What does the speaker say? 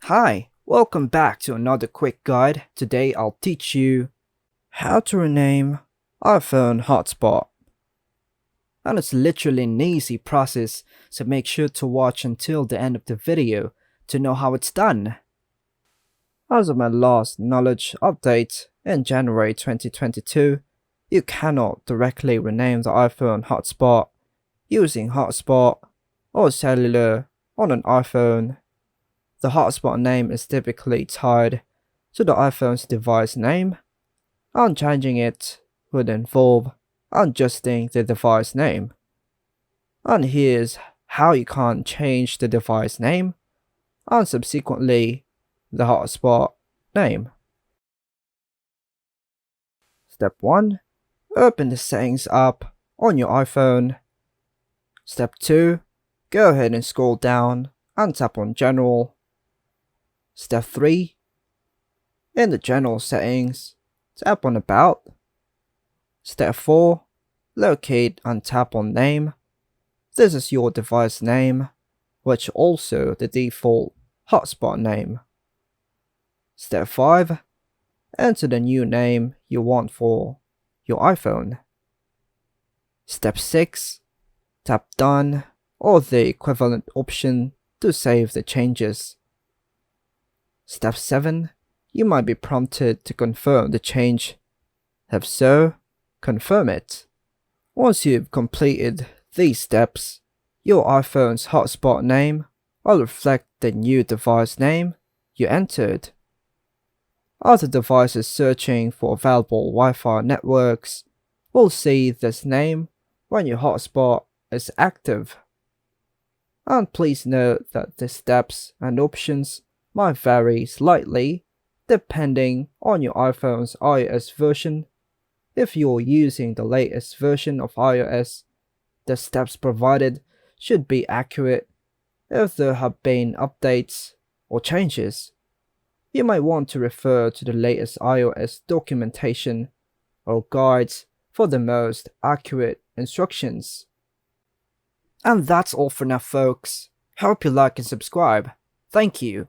Hi, welcome back to another quick guide. Today I'll teach you how to rename iPhone Hotspot. And it's literally an easy process, so make sure to watch until the end of the video to know how it's done. As of my last knowledge update in January 2022, you cannot directly rename the iPhone Hotspot using Hotspot or cellular on an iPhone. The hotspot name is typically tied to the iPhone's device name, and changing it would involve adjusting the device name. And here's how you can change the device name and subsequently the hotspot name. Step 1. Open the Settings app on your iPhone. Step 2. Go ahead and scroll down and tap on General. Step 3. In the General settings, tap on About. Step 4. Locate and tap on Name. This is your device name, which is also the default hotspot name. Step 5. Enter the new name you want for your iPhone. Step 6. Tap Done or the equivalent option to save the changes. Step 7. You might be prompted to confirm the change. If so, confirm it. Once you've completed these steps, your iPhone's hotspot name will reflect the new device name you entered. Other devices searching for available Wi-Fi networks will see this name when your hotspot is active. And please note that the steps and options might vary slightly depending on your iPhone's iOS version. If you're using the latest version of iOS, the steps provided should be accurate. If there have been updates or changes, you might want to refer to the latest iOS documentation or guides for the most accurate instructions. And that's all for now, folks. Hope you like and subscribe. Thank you.